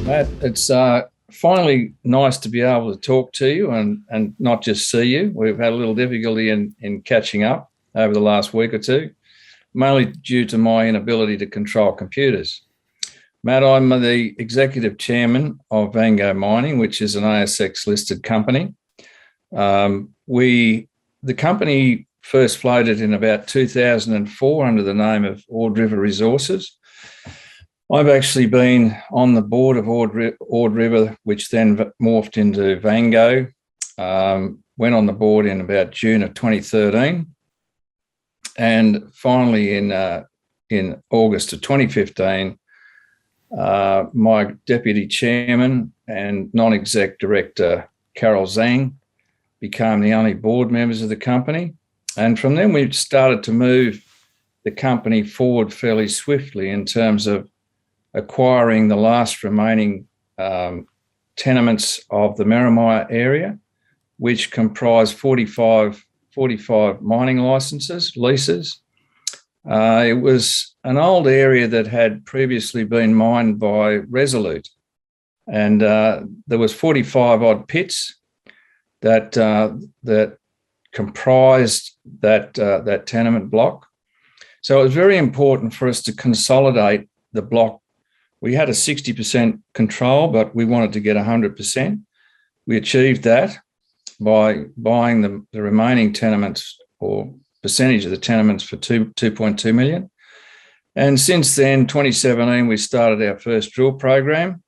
Matt, it's finally nice to be able to talk to you and not just see you. We've had a little difficulty in catching up over the last week or two, mainly due to my inability to control computers. Matt, I'm the executive chairman of Vango Mining, which is an ASX-listed company. The company first floated in about 2004 under the name of Ord River Resources. I've actually been on the board of Ord River, which then morphed into Vango. Went on the board in about June of 2013. And finally in August of 2015, my deputy chairman and non-exec director, Carol Zhang, became the only board members of the company. And from then we started to move the company forward fairly swiftly in terms of acquiring the last remaining tenements of the Marymia area, which comprise 45 mining leases. It was an old area that had previously been mined by Resolute, and there was 45 odd pits that comprised that tenement block. So it was very important for us to consolidate the block. We had a 60% control, but we wanted to get 100%. We achieved that by buying the remaining tenements or percentage of the tenements for 2.2 million. And since then, 2017, we started our first drill program,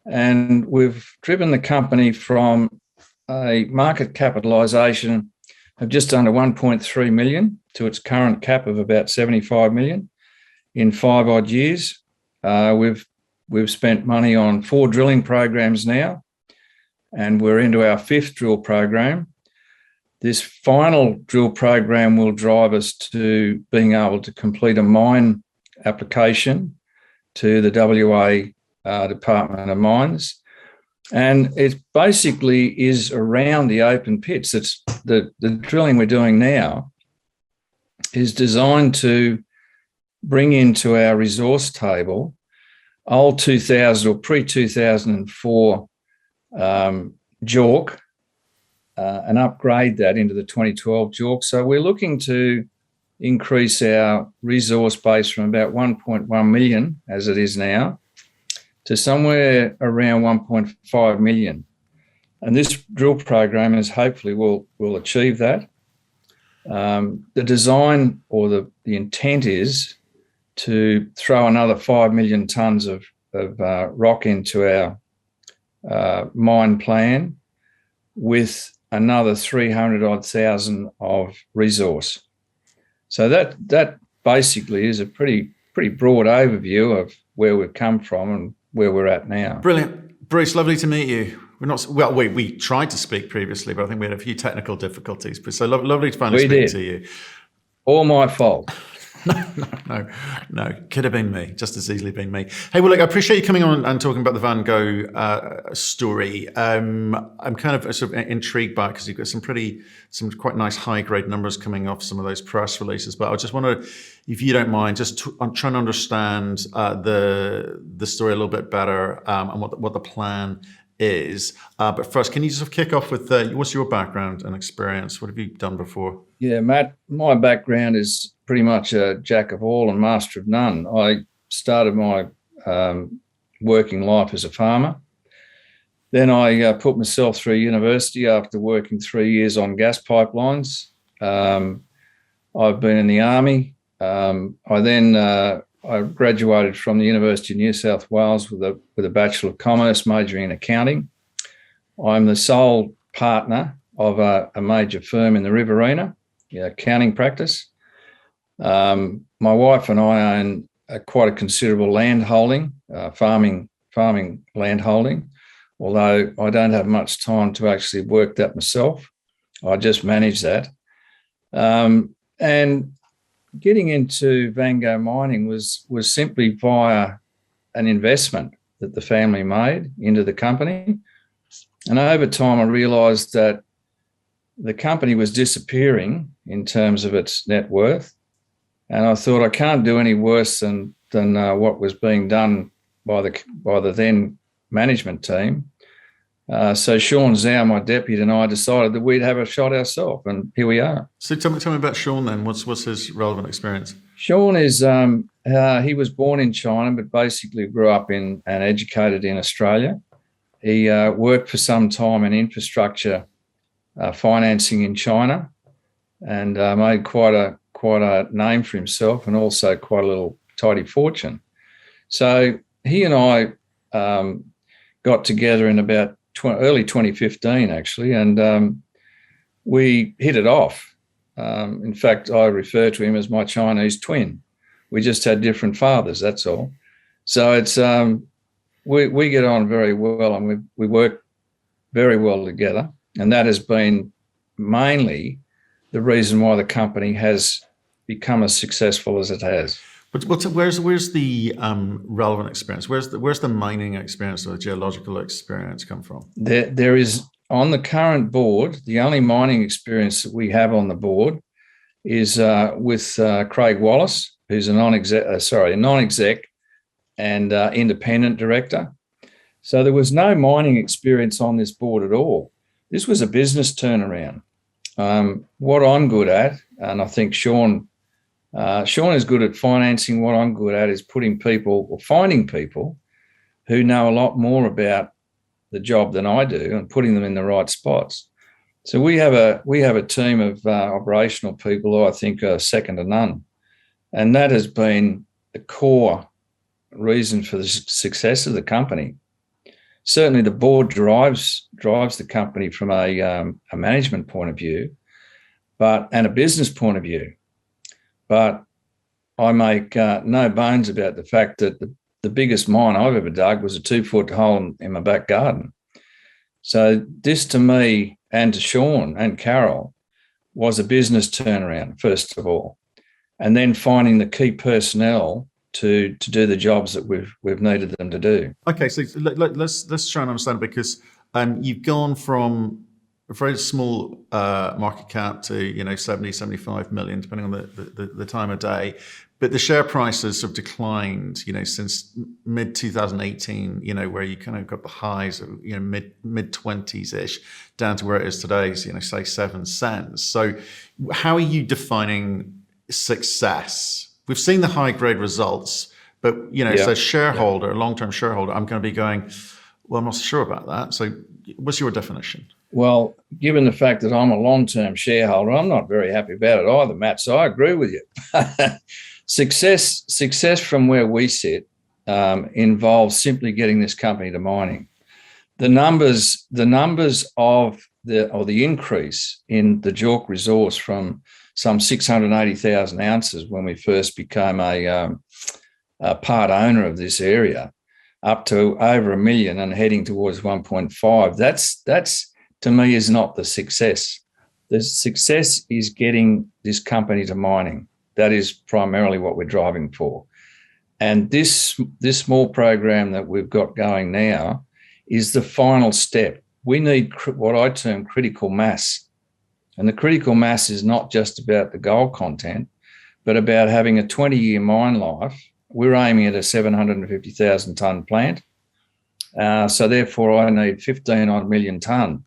and we've driven the company from a market capitalisation of just under 1.3 million to its current cap of about 75 million in 5 odd years. We've spent money on 4 drilling programs now, and we're into our 5th drill program. This final drill program will drive us to being able to complete a mine application to the WA Department of Mines. And it basically is around the open pits. It's the drilling we're doing now is designed to bring into our resource table old 2000 or pre-2004 JORC and upgrade that into the 2012 JORC. So we're looking to increase our resource base from about 1.1 million, as it is now, to somewhere around 1.5 million. And this drill program is hopefully will achieve that. The design or the intent is to throw another 5 million tonnes of rock into our mine plan with another 300,000 of resource. So that basically is a pretty broad overview of where we've come from and where we're at now. Brilliant. Bruce, lovely to meet you. We tried to speak previously, but I think we had a few technical difficulties. So lovely to finally speak to you. All my fault. No, could have been me, just as easily been me. Hey, well, look, I appreciate you coming on and talking about the Vango story. I'm kind of sort of intrigued by it because you've got some quite nice high grade numbers coming off some of those press releases. But I just want to, if you don't mind, I'm trying to understand the story a little bit better and what the plan is. But first, can you just kick off with what's your background and experience? What have you done before? Yeah, Matt, my background is pretty much a jack of all and master of none. I started my working life as a farmer. Then I put myself through university after working 3 years on gas pipelines. I've been in the army. I graduated from the University of New South Wales with a Bachelor of Commerce, majoring in accounting. I'm the sole partner of a major firm in the Riverina, accounting practice. My wife and I own quite a considerable land holding, farming land holding, although I don't have much time to actually work that myself. I just manage that. And getting into Vango Mining was simply via an investment that the family made into the company. And over time, I realised that the company was disappearing in terms of its net worth. And I thought, I can't do any worse than what was being done by the then management team. So Sean Zhao, my deputy, and I decided that we'd have a shot ourselves, and here we are. So tell me about Sean then. What's his relevant experience? Sean is he was born in China, but basically grew up in and educated in Australia. He worked for some time in infrastructure financing in China, and made quite a name for himself, and also quite a little tidy fortune. So he and I got together in about early 2015, actually, and we hit it off. In fact, I refer to him as my Chinese twin. We just had different fathers, that's all. So it's we get on very well, and we work very well together, and that has been mainly the reason why the company has become as successful as it has. But where's the relevant experience? Where's the mining experience or the geological experience come from? There is, on the current board, the only mining experience that we have on the board is with Craig Wallace, who's a non-exec and independent director. So there was no mining experience on this board at all. This was a business turnaround. What I'm good at, and I think Sean is good at financing. What I'm good at is finding people who know a lot more about the job than I do and putting them in the right spots. So we have a team of operational people who I think are second to none, and that has been the core reason for the success of the company. Certainly, the board drives the company from a management point of view, and a business point of view. But I make no bones about the fact that the biggest mine I've ever dug was a 2-foot hole in my back garden. So this, to me and to Sean and Carol, was a business turnaround, first of all, and then finding the key personnel to do the jobs that we've needed them to do. Okay, so let's try and understand, because you've gone from a very small market cap to 70, 75 million, depending on the time of day. But the share prices have declined, since mid 2018, where you kind of got the highs of mid 20s ish, down to where it is today, say 7 cents. So how are you defining success? We've seen the high grade results, but as a shareholder, long-term shareholder, I'm going to be going, well, I'm not sure about that. So what's your definition? Well, given the fact that I'm a long-term shareholder, I'm not very happy about it either, Matt. So I agree with you. Success from where we sit involves simply getting this company to mining. The numbers of the increase in the JORC resource from some 680,000 ounces when we first became a part owner of this area, up to over 1 million and heading towards 1.5. That's to me is not the success. The success is getting this company to mining. That is primarily what we're driving for. And this small program that we've got going now is the final step. We need what I term critical mass. And the critical mass is not just about the gold content, but about having a 20-year mine life. We're aiming at a 750,000 tonne plant. So therefore, I need 15 million tonne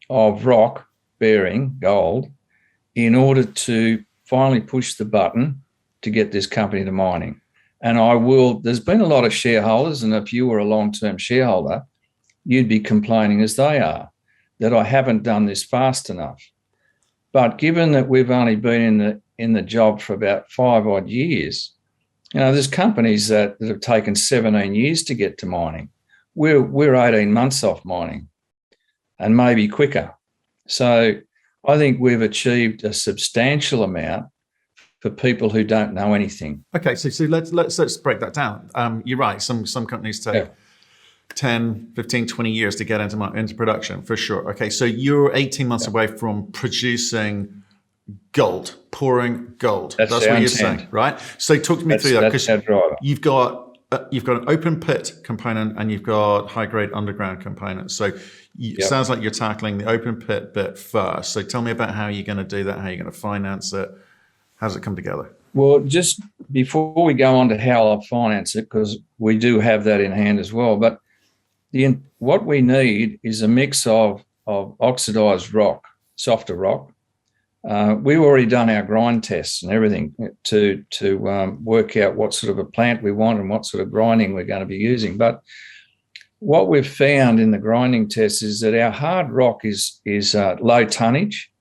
of rock bearing gold in order to finally push the button to get this company to mining. And there's been a lot of shareholders, and if you were a long-term shareholder, you'd be complaining as they are that I haven't done this fast enough. But given that we've only been in the job for about 5 odd years, there's companies that have taken 17 years to get to mining. We're 18 months off mining, and maybe quicker. So I think we've achieved a substantial amount for people who don't know anything. Okay, so let's break that down. You're right. Some companies take 10, 15, 20 years to get into production, for sure. Okay, so you're 18 months away from producing gold, pouring gold. That's what you're saying, right? So talk to me through that, because you've got an open pit component and you've got high grade underground component. So it sounds like you're tackling the open pit bit first. So tell me about how you're going to do that, how you're going to finance it. How does it come together? Well, just before we go on to how I'll finance it, because we do have that in hand as well, but what we need is a mix of oxidized rock, softer rock. We've already done our grind tests and everything to work out what sort of a plant we want and what sort of grinding we're going to be using. But what we've found in the grinding tests is that our hard rock is low tonnage.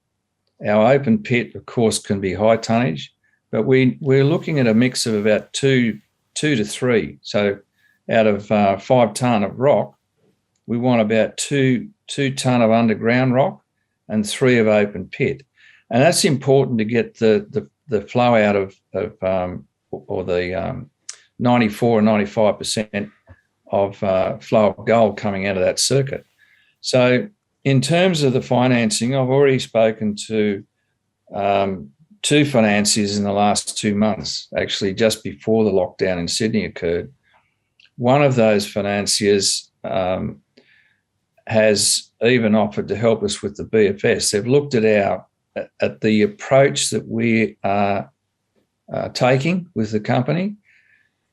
Our open pit, of course, can be high tonnage, but we're looking at a mix of about two to three. So out of 5 tonne of rock, we want about 2 tonne of underground rock and 3 of open pit. And that's important to get the flow out of or the 94 or 95% of flow of gold coming out of that circuit. So in terms of the financing, I've already spoken to 2 financiers in the last 2 months, actually just before the lockdown in Sydney occurred. One of those financiers has even offered to help us with the BFS. They've looked at the approach that we are taking with the company,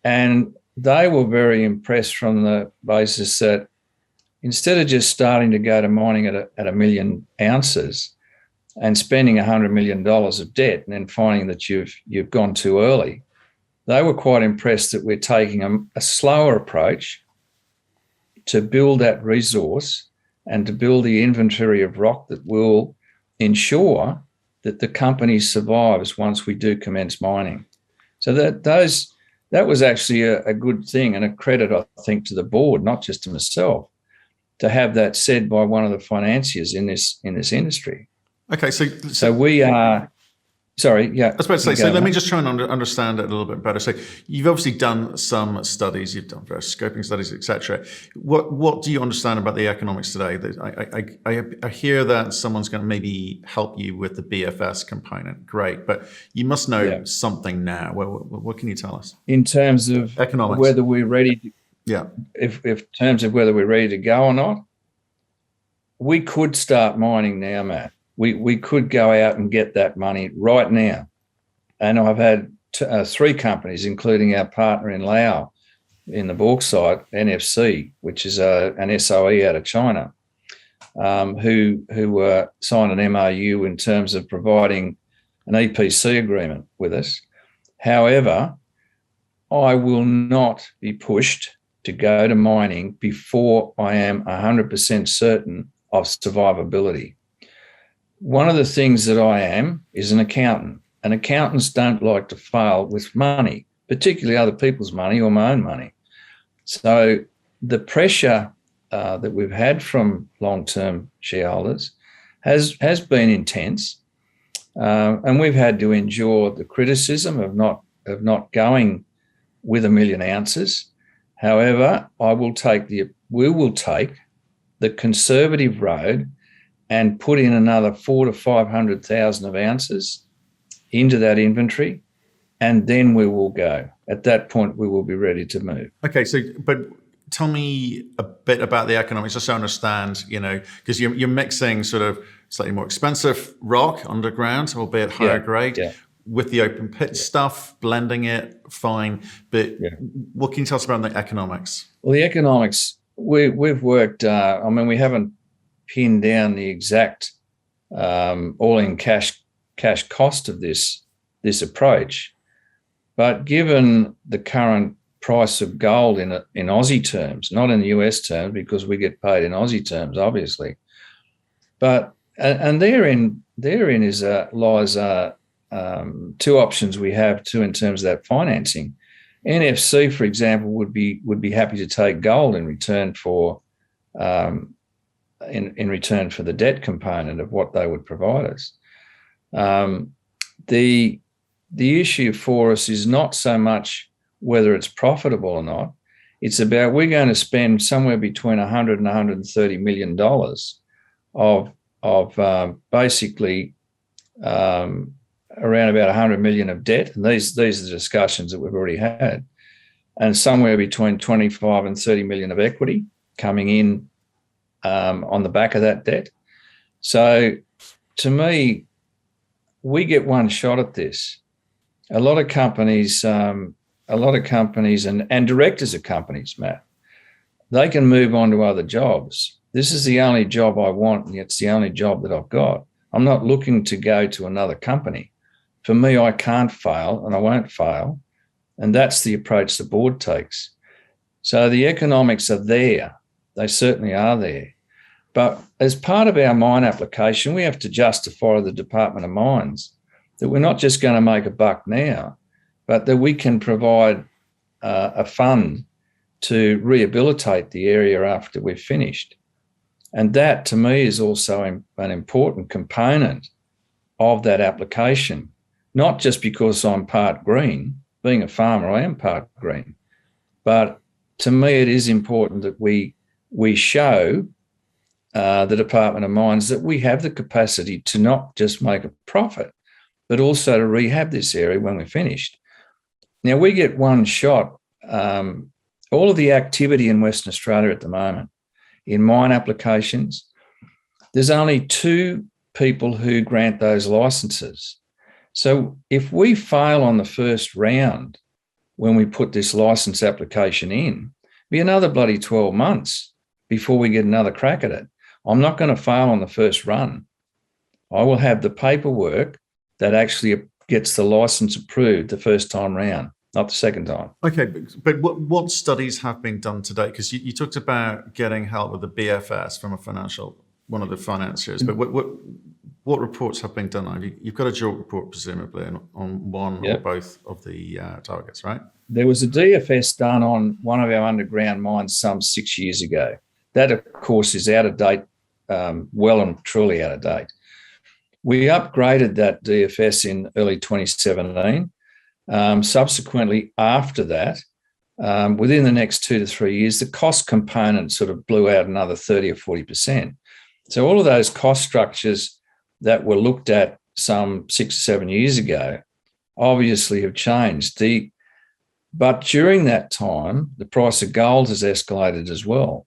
and they were very impressed from the basis that instead of just starting to go to mining at 1 million ounces and spending $100 million of debt and then finding that you've gone too early, they were quite impressed that we're taking a slower approach to build that resource and to build the inventory of rock that will ensure that the company survives once we do commence mining. So that was actually a good thing and a credit, I think, to the board, not just to myself, to have that said by one of the financiers in this industry. Okay, so we are. Sorry, yeah. I was about to say, so let me just try and understand it a little bit better. So you've obviously done some studies, you've done various scoping studies, etc. What do you understand about the economics today? I hear that someone's going to maybe help you with the BFS component. Great, but you must know something now. What can you tell us? In terms of economics, whether we're ready to, if terms of whether we're ready to go or not, we could start mining now, Matt. We could go out and get that money right now. And I've had 3 companies, including our partner in Laos in the bauxite, NFC, which is an SOE out of China, who signed an MOU in terms of providing an EPC agreement with us. However, I will not be pushed to go to mining before I am 100% certain of survivability. One of the things that I am is an accountant, and accountants don't like to fail with money, particularly other people's money or my own money. So the pressure that we've had from long-term shareholders has been intense, and we've had to endure the criticism of not going with 1 million ounces. However, we will take the conservative road and put in another 400,000 to 500,000 of ounces into that inventory, and then we will go. At that point, we will be ready to move. Okay, but tell me a bit about the economics, just so I understand, because you're mixing sort of slightly more expensive rock underground, albeit higher grade, with the open pit stuff, blending it, fine. But what can you tell us about the economics? Well, the economics, we've worked, we haven't pinned down the exact all-in cash cost of this approach, but given the current price of gold in Aussie terms, not in US terms, because we get paid in Aussie terms, obviously, but and therein lies 2 options we have too in terms of that financing. NFC, for example, would be happy to take gold in return for in return for the debt component of what they would provide us. The issue for us is not so much whether it's profitable or not. It's about we're going to spend somewhere between $100 and $130 million of basically around about 100 million of debt. And these are the discussions that we've already had. And somewhere between 25 and 30 million of equity coming in on the back of that debt. So to me, we get one shot at this. A lot of companies and directors of companies, Matt, they can move on to other jobs. This is the only job I want, and it's the only job that I've got. I'm not looking to go to another company. For me, I can't fail and I won't fail. And that's the approach the board takes. So the economics are there. They certainly are there. But as part of our mine application, we have to justify to the Department of Mines that we're not just going to make a buck now, but that we can provide a fund to rehabilitate the area after we've finished. And that, to me, is also an important component of that application, not just because I'm part green. Being a farmer, I am part green. But to me, it is important that we show the Department of Mines that we have the capacity to not just make a profit, but also to rehab this area when we're finished. Now, we get one shot. All of the activity in Western Australia at the moment, in mine applications, there's only 2 people who grant those licenses. So if we fail on the first round when we put this license application in, it'll be another bloody 12 months before we get another crack at it. I'm not going to fail on the first run. I will have the paperwork that actually gets the license approved the first time round, not the second time. Okay, but what studies have been done today? Because you talked about getting help with the BFS from one of the financiers, but what reports have been done? You've got a JORC report, presumably, on one or both of the targets, right? There was a DFS done on one of our underground mines some 6 years ago. That, of course, is out of date, well and truly out of date. We upgraded that DFS in early 2017. Subsequently, after that, within the next 2 to 3 years, the cost component sort of blew out another 30 or 40%. So all of those cost structures that were looked at some 6 or 7 years ago obviously have changed. But during that time, the price of gold has escalated as well.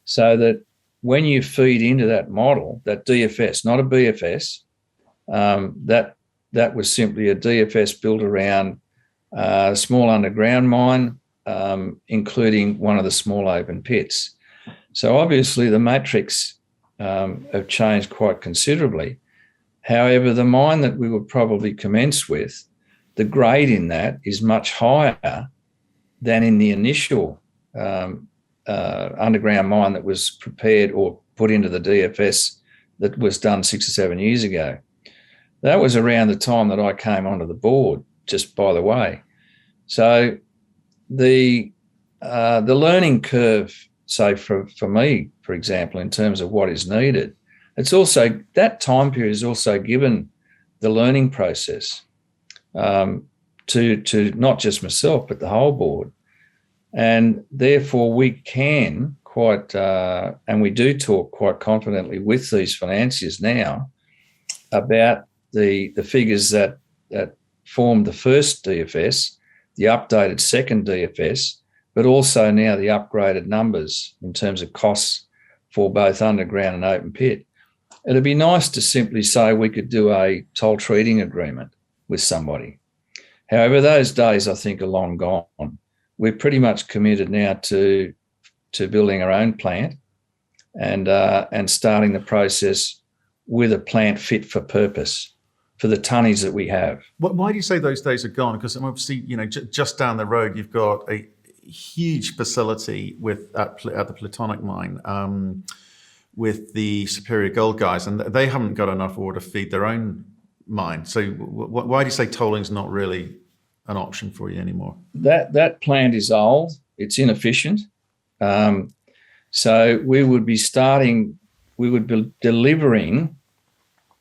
So that when you feed into that model, that DFS, not a BFS, that was simply a DFS built around a small underground mine, including one of the small open pits. So obviously the matrix have changed quite considerably. However, the mine that we would probably commence with, the grade in that is much higher than in the initial underground mine that was prepared or put into the DFS that was done 6 or 7 years ago. That was around the time that I came onto the board, just by the way. So the learning curve, say for me, for example, in terms of what is needed, it's also, that time period is also given the learning process to not just myself, but the whole board. And therefore we can and we do talk quite confidently with these financiers now about the figures that formed the first DFS, the updated second DFS, but also now the upgraded numbers in terms of costs for both underground and open pit. It'd be nice to simply say we could do a toll treating agreement with somebody. However, those days I think are long gone. We're pretty much committed now to building our own plant and starting the process with a plant fit for purpose for the tonnages that we have. Why do you say those days are gone? Because obviously, just down the road, you've got a huge facility at the Plutonic mine with the Superior Gold guys, and they haven't got enough ore to feed their own mine. So why do you say tolling's not really an option for you anymore? That plant is old. It's inefficient. So we would be delivering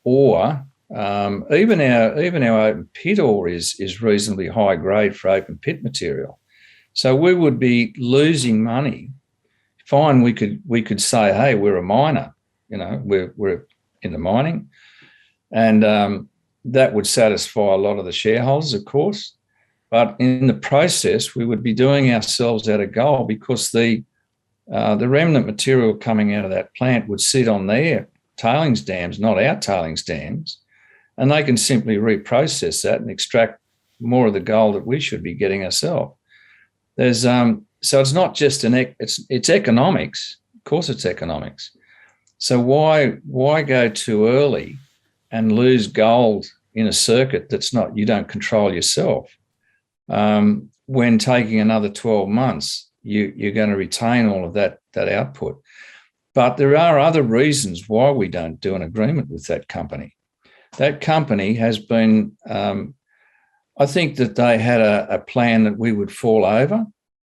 ore. Even our open pit ore is reasonably high grade for open pit material. So we would be losing money. Fine, we could say, hey, we're a miner, we're into mining, and that would satisfy a lot of the shareholders, of course. But in the process, we would be doing ourselves out of gold because the remnant material coming out of that plant would sit on their tailings dams, not our tailings dams, and they can simply reprocess that and extract more of the gold that we should be getting ourselves. There's so it's not just it's economics. Of course, it's economics. So why go too early and lose gold in a circuit you don't control yourself? When taking another 12 months, you're going to retain all of that output. But there are other reasons why we don't do an agreement with that company. That company has been, I think that they had a plan that we would fall over.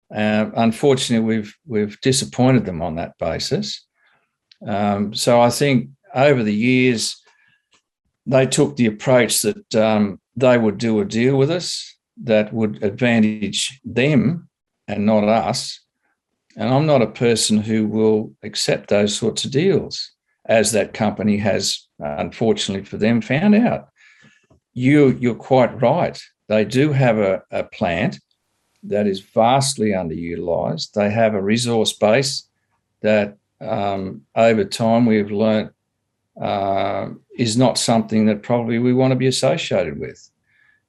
Unfortunately, we've disappointed them on that basis. So I think over the years, they took the approach that they would do a deal with us that would advantage them and not us. And I'm not a person who will accept those sorts of deals, as that company has, unfortunately for them, found out. You're quite right. They do have a plant that is vastly underutilised. They have a resource base that over time we've learnt is not something that probably we want to be associated with.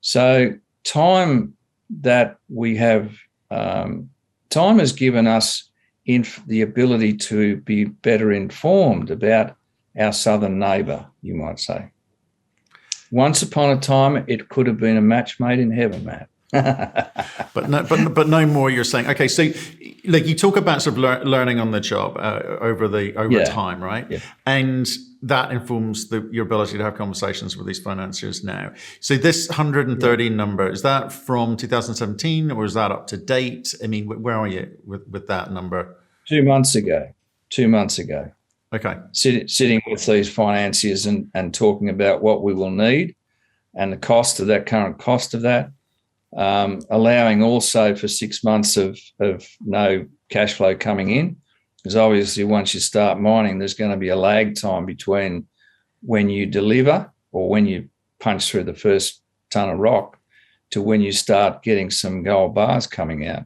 So time has given us the ability to be better informed about our southern neighbour, you might say. Once upon a time, it could have been a match made in heaven, Matt. but no more. You're saying, okay. So, like, you talk about sort of learning on the job over time, right? Yeah. And that informs your ability to have conversations with these financiers now. So, this 130 number, is that from 2017 or is that up to date? I mean, where are you with that number? 2 months ago. Okay. Sitting with these financiers and talking about what we will need and the cost of that, current cost of that. Allowing also for 6 months of no cash flow coming in, because obviously once you start mining, there's going to be a lag time between when you deliver or when you punch through the first ton of rock to when you start getting some gold bars coming out.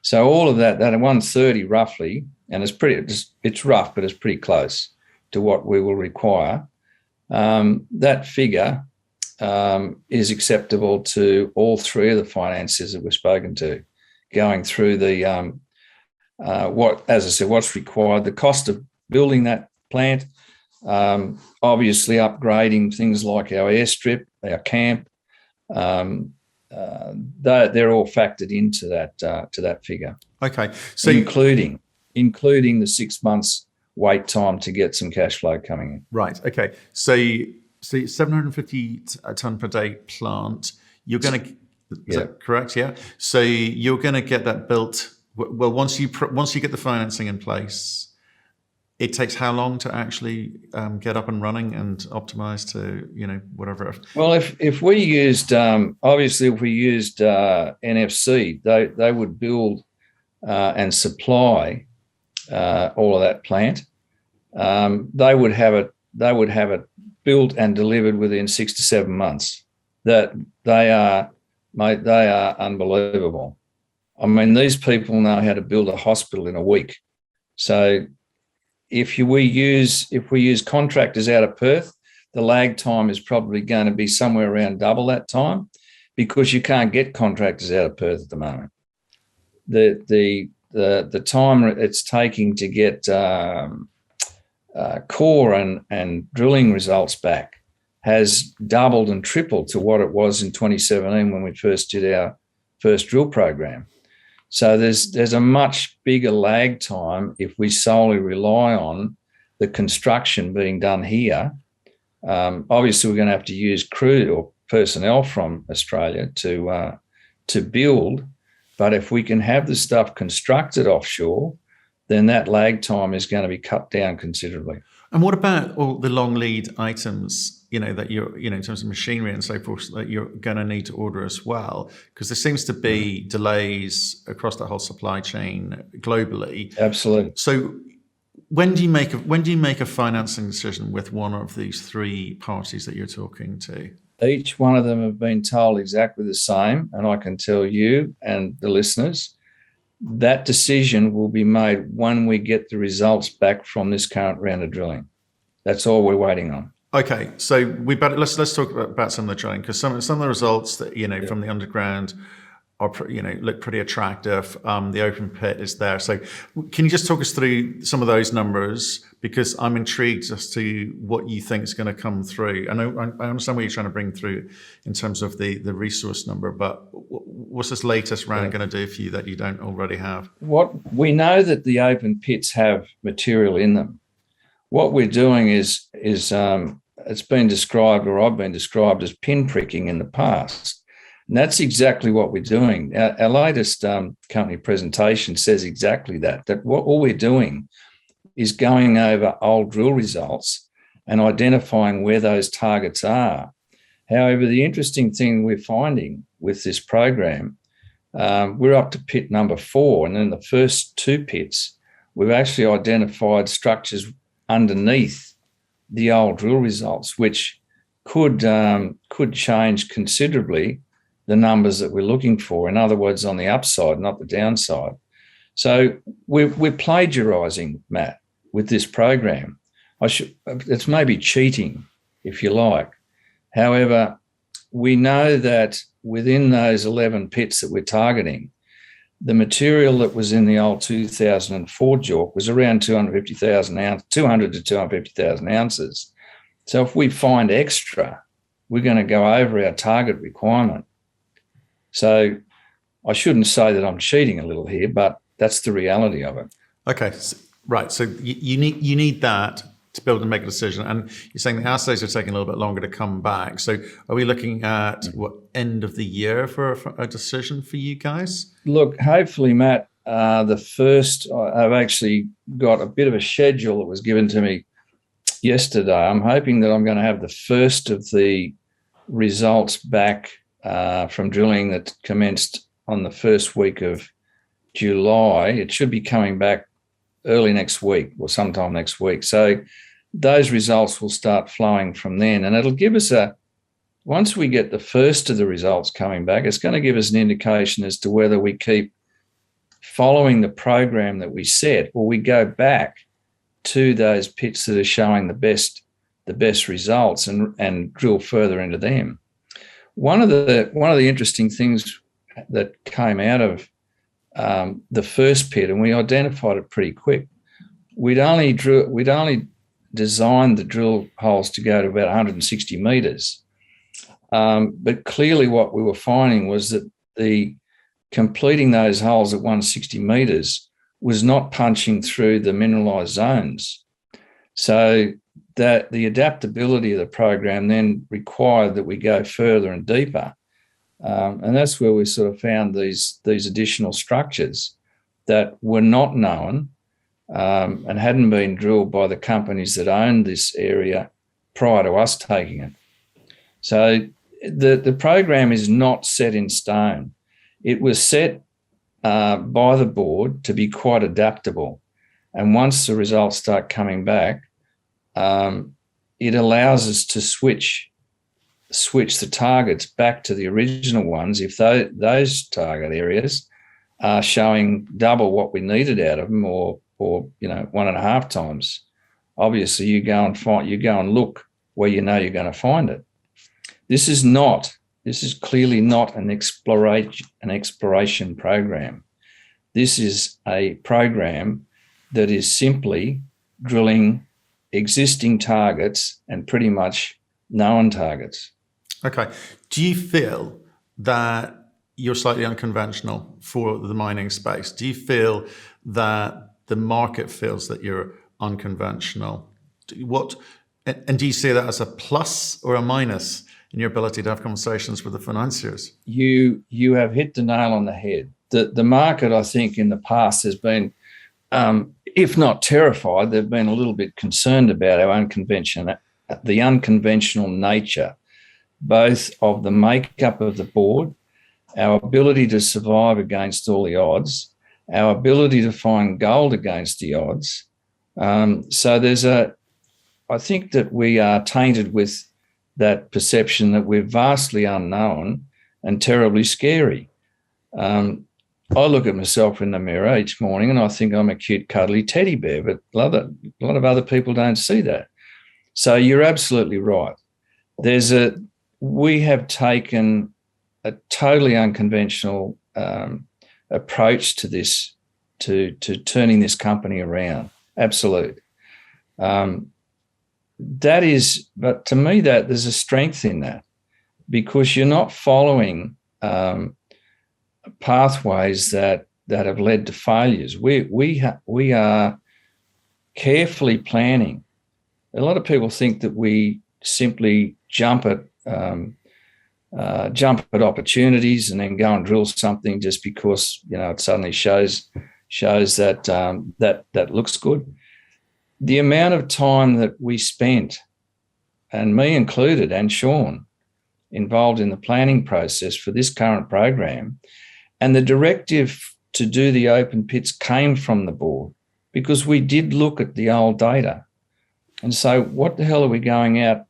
So all of that 130 roughly, and it's rough, but it's pretty close to what we will require. That figure is acceptable to all three of the financiers that we've spoken to, going through the what's required, the cost of building that plant, obviously upgrading things like our airstrip, our camp. They're all factored into that figure. Okay, so including the 6 months wait time to get some cash flow coming in. Right. Okay. So 750 ton per day plant. You're going to. Is that correct? Yeah. So you're going to get that built. Well, once you get the financing in place, it takes how long to actually get up and running and optimize to whatever? Well, if we used NFC, they would build and supply all of that plant. They would have it built and delivered within 6 to 7 months. That they are unbelievable. I mean, these people know how to build a hospital in a week. So if we use contractors out of Perth, the lag time is probably going to be somewhere around double that time, because you can't get contractors out of Perth at the moment. The time it's taking to get core and drilling results back has doubled and tripled to what it was in 2017 when we first did our first drill program. So there's a much bigger lag time if we solely rely on the construction being done here. Obviously, we're going to have to use crew or personnel from Australia to build, but if we can have the stuff constructed offshore, then that lag time is going to be cut down considerably. And what about all the long lead items, that you're, in terms of machinery and so forth, that you're going to need to order as well? Because there seems to be delays across the whole supply chain globally. Absolutely. So when do you make a financing decision with one of these three parties that you're talking to? Each one of them have been told exactly the same, and I can tell you and the listeners, that decision will be made when we get the results back from this current round of drilling. That's all we're waiting on. Okay, so let's talk about some of the drilling, because some of the results that from the underground look pretty attractive. The open pit is there. So can you just talk us through some of those numbers? Because I'm intrigued as to what you think is going to come through. I understand what you're trying to bring through in terms of the resource number, but what's this latest round going to do for you that you don't already have? What we know that the open pits have material in them. What we're doing is it's been described, or I've been described as pinpricking in the past. And that's exactly what we're doing. Our latest company presentation says exactly that all we're doing is going over old drill results and identifying where those targets are. However, the interesting thing we're finding with this program, we're up to pit number 4, and in the first 2 pits, we've actually identified structures underneath the old drill results, which could change considerably the numbers that we're looking for. In other words, on the upside, not the downside. So we're plagiarising, Matt, with this program. It's maybe cheating, if you like. However, we know that within those 11 pits that we're targeting, the material that was in the old 2004 JORC was around 200 to 250,000 ounces. So if we find extra, we're going to go over our target requirement. So I shouldn't say that I'm cheating a little here, but that's the reality of it. Okay, right. So you need that to be able to make a decision. And you're saying the assays are taking a little bit longer to come back. So are we looking at what end of the year for a decision for you guys? Look, hopefully, Matt, I've actually got a bit of a schedule that was given to me yesterday. I'm hoping that I'm going to have the first of the results back from drilling that commenced on the first week of July. It should be coming back early next week or sometime next week. So those results will start flowing from then. And it'll give us once we get the first of the results coming back, it's going to give us an indication as to whether we keep following the program that we set or we go back to those pits that are showing the best results and drill further into them. One of the interesting things that came out of the first pit, and we identified it pretty quick. We'd only designed the drill holes to go to about 160 metres, but clearly what we were finding was that the completing those holes at 160 metres was not punching through the mineralised zones. So that the adaptability of the program then required that we go further and deeper. And that's where we sort of found these additional structures that were not known and hadn't been drilled by the companies that owned this area prior to us taking it. So the program is not set in stone. It was set by the board to be quite adaptable. And once the results start coming back, it allows us to switch the targets back to the original ones if those target areas are showing double what we needed out of them, or 1.5 times. Obviously, you go and look where you know you're going to find it. This is clearly not an exploration program. This is a program that is simply drilling existing targets and pretty much known targets. Okay. Do you feel that you're slightly unconventional for the mining space? Do you feel that the market feels that you're unconventional? And do you see that as a plus or a minus in your ability to have conversations with the financiers? You have hit the nail on the head. The market, I think, in the past has been, if not terrified, they've been a little bit concerned about the unconventional nature, both of the makeup of the board, our ability to survive against all the odds, our ability to find gold against the odds. So I think that we are tainted with that perception that we're vastly unknown and terribly scary. I look at myself in the mirror each morning and I think I'm a cute, cuddly teddy bear, but a lot of other people don't see that. So you're absolutely right. We have taken a totally unconventional approach to this, to turning this company around. Absolutely. That is, but to me, that there's a strength in that, because you're not following pathways that have led to failures. We are carefully planning. A lot of people think that we simply jump at opportunities and then go and drill something just because it suddenly shows that that looks good. The amount of time that we spent, and me included, and Sean, involved in the planning process for this current program, and the directive to do the open pits came from the board, because we did look at the old data and say, what the hell are we going out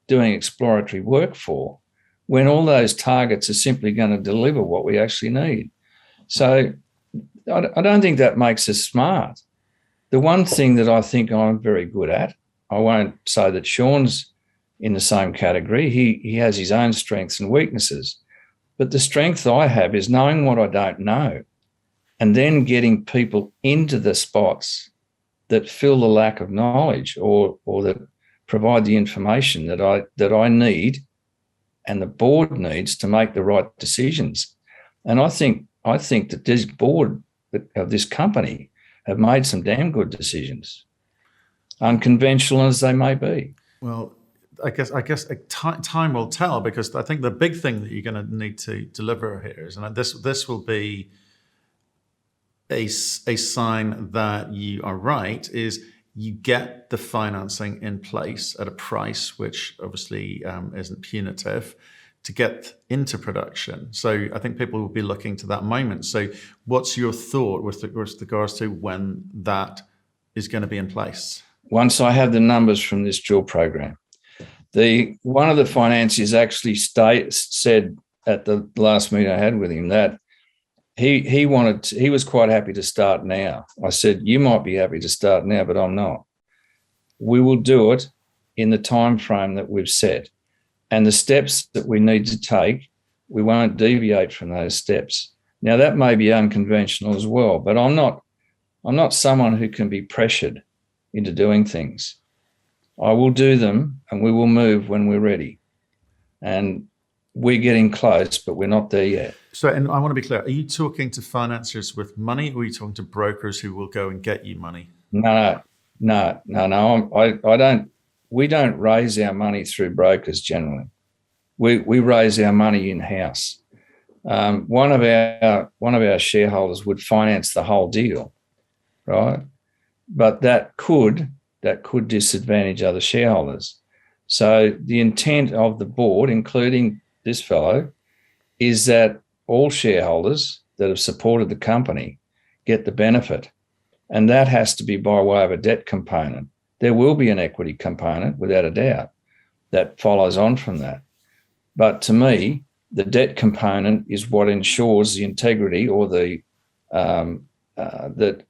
doing exploratory work for when all those targets are simply going to deliver what we actually need? So I don't think that makes us smart. The one thing that I think I'm very good at, I won't say that Sean's in the same category. He has his own strengths and weaknesses. But the strength I have is knowing what I don't know and then getting people into the spots that fill the lack of knowledge or that provide the information that I need and the board needs to make the right decisions. And I think that this board of this company have made some damn good decisions, unconventional as they may be. Well, I guess time will tell, because I think the big thing that you're going to need to deliver here is, and this will be a sign that you are right, is you get the financing in place at a price which obviously isn't punitive to get into production. So I think people will be looking to that moment. So what's your thought with regards to when that is going to be in place? Once I have the numbers from this drill program. One of the financiers actually said at the last meeting I had with him that he was quite happy to start now. I said, you might be happy to start now, but I'm not. We will do it in the time frame that we've set. And the steps that we need to take, we won't deviate from those steps. Now, that may be unconventional as well, but I'm not someone who can be pressured into doing things. I will do them and we will move when we're ready. And we're getting close, but we're not there yet. So, and I want to be clear, are you talking to financiers with money, or are you talking to brokers who will go and get you money? No. I don't. We don't raise our money through brokers generally. We raise our money in-house. One of our shareholders would finance the whole deal, right? But that could disadvantage other shareholders. So the intent of the board, including this fellow, is that all shareholders that have supported the company get the benefit. And that has to be by way of a debt component. There will be an equity component, without a doubt, that follows on from that. But to me, the debt component is what ensures the integrity, or that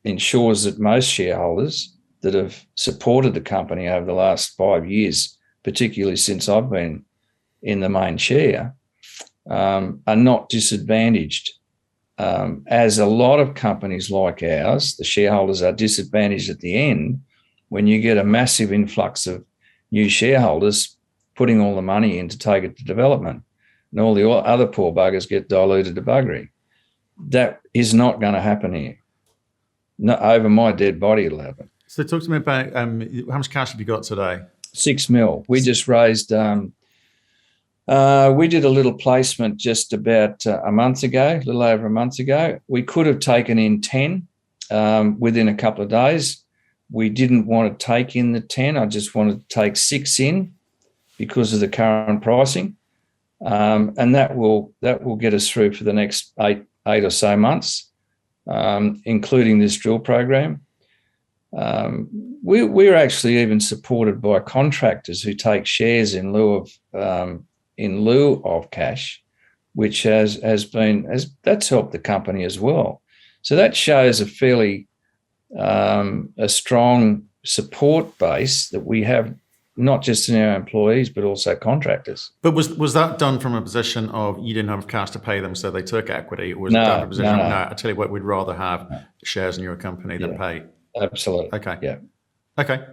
ensures that most shareholders that have supported the company over the last 5 years, particularly since I've been in the main chair, are not disadvantaged. As a lot of companies like ours, the shareholders are disadvantaged at the end when you get a massive influx of new shareholders putting all the money in to take it to development, and all the other poor buggers get diluted to buggery. That is not going to happen here. No, over my dead body it'll happen. So talk to me about how much cash have you got today? 6 mil. We just raised, we did a little placement just about a month ago, a little over a month ago. We could have taken in 10 within a couple of days. We didn't want to take in the 10. I just wanted to take 6 in because of the current pricing. And that will get us through for the next eight or so months, including this drill program. We're actually even supported by contractors who take shares in lieu of cash, which has that's helped the company as well. So that shows a fairly a strong support base that we have not just in our employees, but also contractors. But was that done from a position of you didn't have cash to pay them, so they took equity, or was it done from a position of, no, I tell you what, we'd rather have shares in your company than pay? Absolutely. Okay. Yeah. Okay.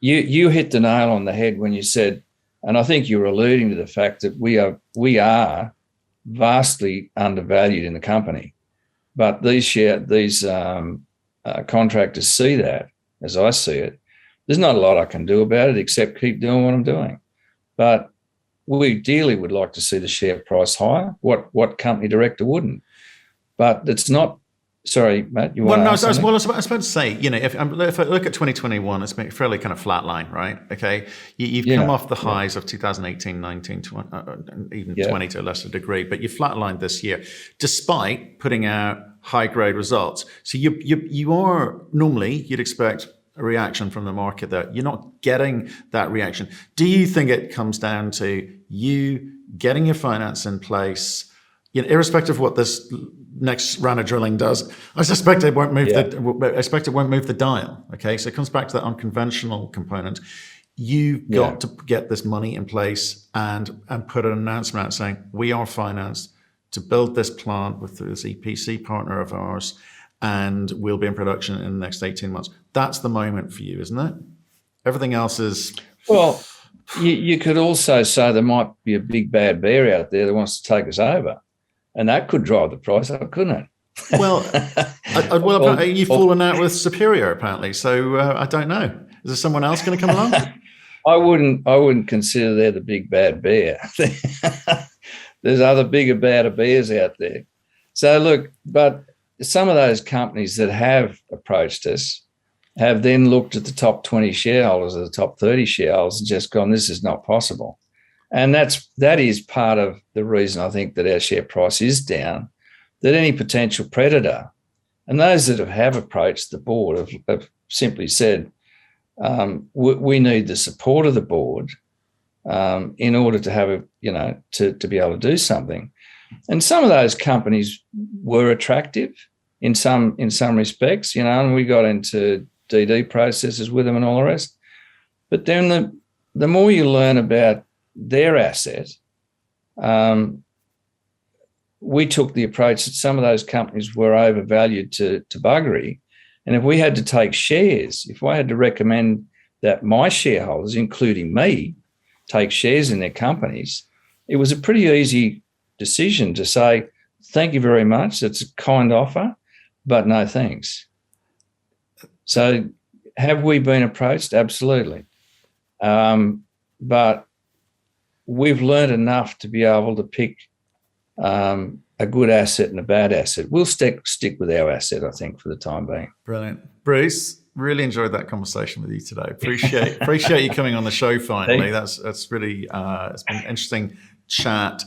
You hit the nail on the head when you said, and I think you were alluding to the fact that we are vastly undervalued in the company, but these contractors see that, as I see it. There's not a lot I can do about it except keep doing what I'm doing. But we ideally would like to see the share price higher. What company director wouldn't? But it's not. Sorry, Matt, you want to ask something? I was about to say, if I look at 2021, it's been fairly kind of flat line, right? Okay. You've come off the highs of 2018, 19, 20, even 20 to a lesser degree, but you flatlined this year, despite putting out high grade results. So you are normally, you'd expect a reaction from the market there. You're not getting that reaction. Do you think it comes down to you getting your finance in place, irrespective of what this next round of drilling does? I suspect it won't move the dial. Okay, so it comes back to that unconventional component. You've got to get this money in place and put an announcement out saying we are financed to build this plant with this EPC partner of ours, and we'll be in production in the next 18 months. That's the moment for you, isn't it? Everything else is... Well, you could also say there might be a big bad bear out there that wants to take us over, and that could drive the price up, couldn't it? Well, you've fallen out with Superior, apparently, so I don't know. Is there someone else going to come along? I wouldn't consider they're the big bad bear. There's other bigger, badder bears out there. So look, but some of those companies that have approached us have then looked at the top 20 shareholders or the top 30 shareholders and just gone, this is not possible. And that is part of the reason I think that our share price is down, that any potential predator, and those that have approached the board have simply said, we need the support of the board in order to have to be able to do something. And some of those companies were attractive in some respects, and we got into DD processes with them and all the rest. But then the more you learn about their asset, we took the approach that some of those companies were overvalued to buggery. And if we had to take shares, if I had to recommend that my shareholders, including me, take shares in their companies, it was a pretty easy decision to say, thank you very much, it's a kind offer, but no thanks. So have we been approached? Absolutely. But we've learned enough to be able to pick a good asset and a bad asset. We'll stick with our asset, I think, for the time being. Brilliant. Bruce, really enjoyed that conversation with you today. Appreciate you coming on the show finally. That's really, it's been an interesting chat.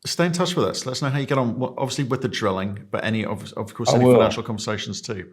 Stay in touch with us. Let us know how you get on, obviously with the drilling, but of course, any financial conversations too.